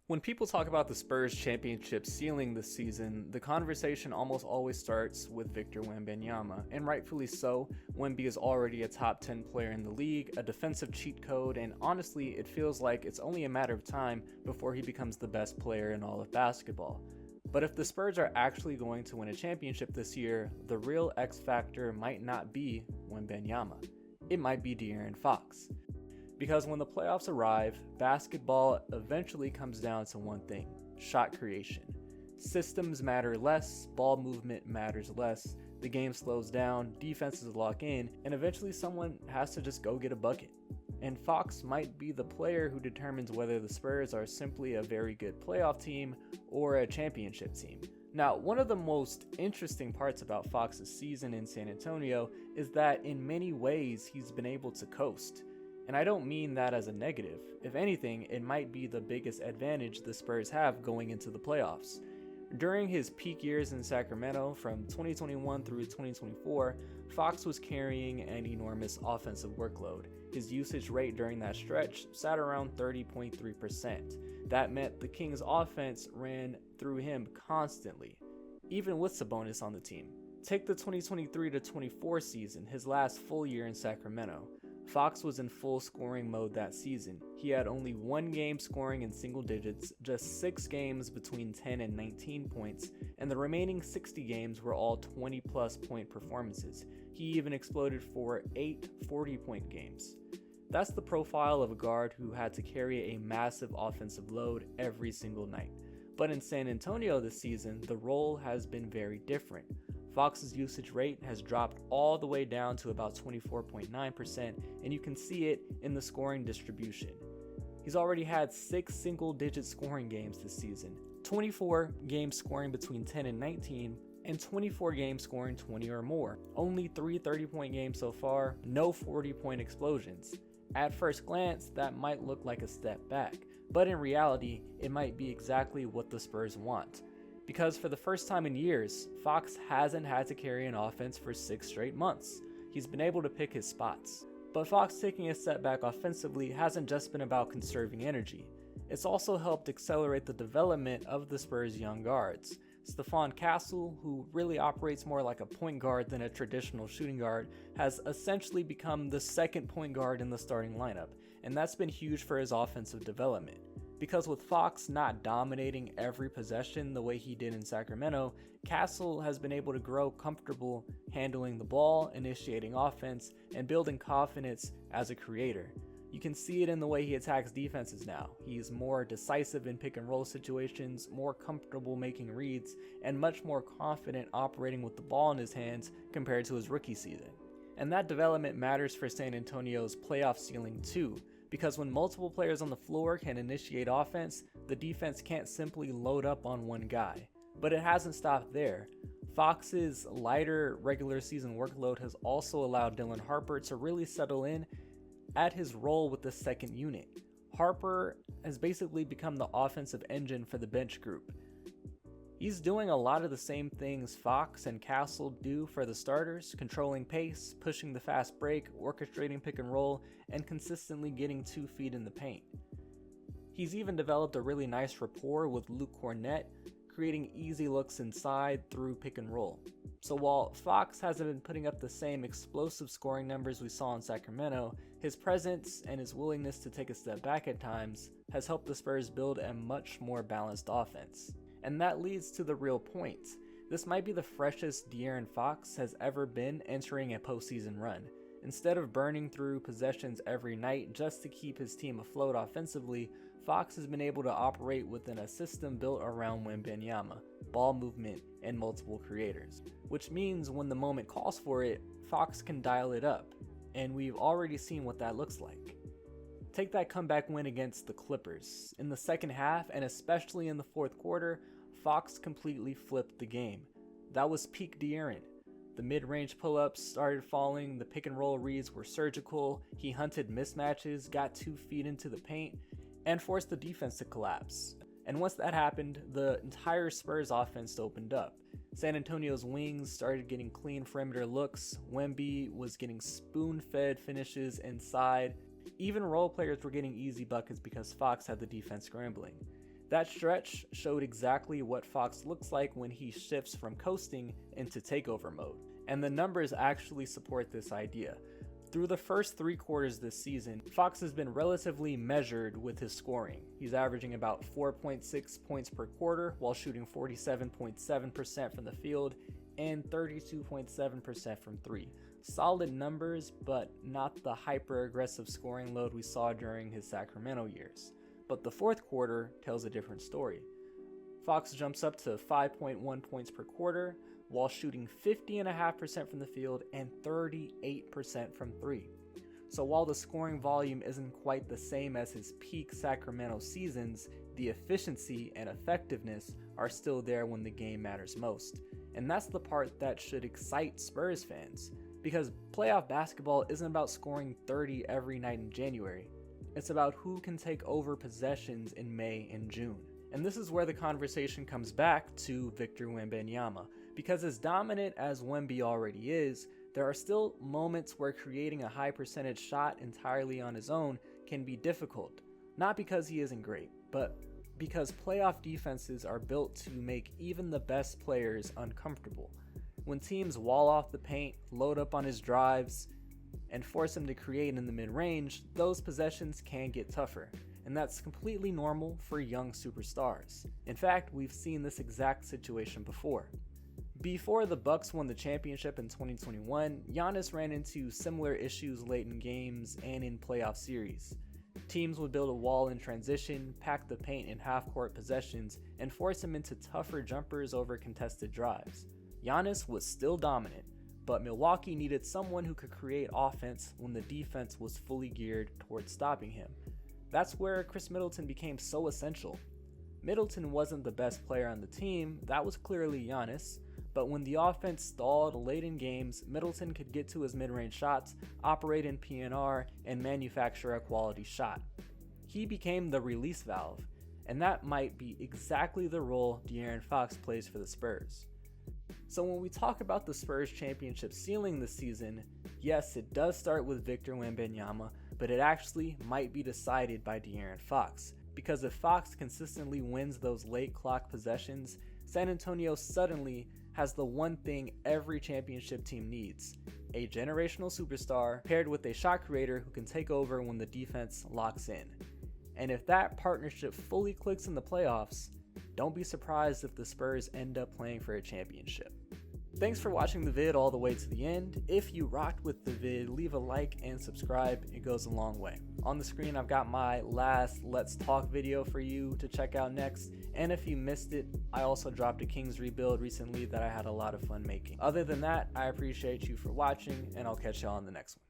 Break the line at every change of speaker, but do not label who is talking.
When people talk about the Spurs championship ceiling this season, the conversation almost always starts with Victor Wembanyama, and rightfully so. Wemby is already a top 10 player in the league, a defensive cheat code, and honestly, it feels like it's only a matter of time before he becomes the best player in all of basketball. But if the Spurs are actually going to win a championship this year, the real X-factor might not be Wembanyama. It might be De'Aaron Fox. Because when the playoffs arrive, basketball eventually comes down to one thing: shot creation. Systems matter less, ball movement matters less, the game slows down, defenses lock in, and eventually someone has to just go get a bucket. And Fox might be the player who determines whether the Spurs are simply a very good playoff team or a championship team. Now, one of the most interesting parts about Fox's season in San Antonio is that in many ways he's been able to coast. And I don't mean that as a negative. If anything, it might be the biggest advantage the Spurs have going into the playoffs. During his peak years in Sacramento from 2021 through 2024, Fox was carrying an enormous offensive workload. His usage rate during that stretch sat around 30.3%. That meant the Kings' offense ran through him constantly, even with Sabonis on the team. Take the 2023-24 season, his last full year in Sacramento. Fox was in full scoring mode that season. He had only one game scoring in single digits, just 6 games between 10 and 19 points, and the remaining 60 games were all 20-plus point performances. He even exploded for 8 40-point games. That's the profile of a guard who had to carry a massive offensive load every single night. But in San Antonio this season, the role has been very different. Fox's usage rate has dropped all the way down to about 24.9%, and you can see it in the scoring distribution. He's already had 6 single-digit scoring games this season, 24 games scoring between 10 and 19, and 24 games scoring 20 or more. Only 3 30-point games so far, no 40-point explosions. At first glance, that might look like a step back, but in reality, it might be exactly what the Spurs want. Because for the first time in years, Fox hasn't had to carry an offense for 6 straight months. He's been able to pick his spots. But Fox taking a step back offensively hasn't just been about conserving energy. It's also helped accelerate the development of the Spurs' young guards. Stephon, who really operates more like a point guard than a traditional shooting guard, has essentially become the second point guard in the starting lineup, and that's been huge for his offensive development. Because with Fox not dominating every possession the way he did in Sacramento, Castle has been able to grow comfortable handling the ball, initiating offense, and building confidence as a creator. You can see it in the way he attacks defenses now. He's more decisive in pick and roll situations, more comfortable making reads, and much more confident operating with the ball in his hands compared to his rookie season. And that development matters for San Antonio's playoff ceiling too, because when multiple players on the floor can initiate offense, the defense can't simply load up on one guy. But it hasn't stopped there. Fox's lighter regular season workload has also allowed Harper to really settle in at his role with the second unit. Harper has basically become the offensive engine for the bench group. He's doing a lot of the same things Fox and Castle do for the starters, controlling pace, pushing the fast break, orchestrating pick and roll, and consistently getting 2 feet in the paint. He's even developed a really nice rapport with Luke Kornet, creating easy looks inside through pick and roll. So while Fox hasn't been putting up the same explosive scoring numbers we saw in Sacramento, his presence and his willingness to take a step back at times has helped the Spurs build a much more balanced offense. And that leads to the real point. This might be the freshest De'Aaron Fox has ever been entering a postseason run. Instead of burning through possessions every night just to keep his team afloat offensively, Fox has been able to operate within a system built around Wembanyama, ball movement, and multiple creators. Which means when the moment calls for it, Fox can dial it up, and we've already seen what that looks like. Take that comeback win against the Clippers. In the second half, and especially in the fourth quarter, Fox completely flipped the game. That was peak De'Aaron. The mid-range pull-ups started falling, the pick-and-roll reads were surgical, he hunted mismatches, got 2 feet into the paint, and forced the defense to collapse. And once that happened, the entire Spurs offense opened up. San Antonio's wings started getting clean perimeter looks, Wemby was getting spoon-fed finishes inside, even role players were getting easy buckets because Fox had the defense scrambling. That stretch showed exactly what Fox looks like when he shifts from coasting into takeover mode, and the numbers actually support this idea. Through the first 3 quarters this season, Fox has been relatively measured with his scoring. He's averaging about 4.6 points per quarter while shooting 47.7% from the field and 32.7% from 3. Solid numbers, but not the hyper-aggressive scoring load we saw during his Sacramento years. But the fourth quarter tells a different story. Fox jumps up to 5.1 points per quarter while shooting 50.5% from the field and 38% from 3. So while the scoring volume isn't quite the same as his peak Sacramento seasons, the efficiency and effectiveness are still there when the game matters most. And that's the part that should excite Spurs fans, because playoff basketball isn't about scoring 30 every night in January. It's about who can take over possessions in May and June. And this is where the conversation comes back to Victor Wembanyama, because as dominant as Wemby already is, there are still moments where creating a high percentage shot entirely on his own can be difficult. Not because he isn't great, but because playoff defenses are built to make even the best players uncomfortable. When teams wall off the paint, load up on his drives, and force him to create in the mid-range, those possessions can get tougher, and that's completely normal for young superstars. In fact, we've seen this exact situation before. Before the Bucks won the championship in 2021, Giannis ran into similar issues late in games and in playoff series. Teams would build a wall in transition, pack the paint in half-court possessions, and force him into tougher jumpers over contested drives. Giannis was still dominant, but Milwaukee needed someone who could create offense when the defense was fully geared towards stopping him. That's where Chris Middleton became so essential. Middleton wasn't the best player on the team, that was clearly Giannis, but when the offense stalled late in games, Middleton could get to his mid-range shots, operate in PNR, and manufacture a quality shot. He became the release valve, and that might be exactly the role De'Aaron Fox plays for the Spurs. So when we talk about the Spurs championship ceiling this season, yes, it does start with Victor Wembanyama, but it actually might be decided by De'Aaron Fox, because if Fox consistently wins those late clock possessions, San Antonio suddenly has the one thing every championship team needs: a generational superstar paired with a shot creator who can take over when the defense locks in. And if that partnership fully clicks in the playoffs, don't be surprised if the Spurs end up playing for a championship. Thanks for watching the vid all the way to the end. If you rocked with the vid, leave a like and subscribe, it goes a long way. On the screen I've got my last Let's Talk video for you to check out next, and if you missed it, I also dropped a Kings rebuild recently that I had a lot of fun making. Other than that, I appreciate you for watching, and I'll catch y'all on the next one.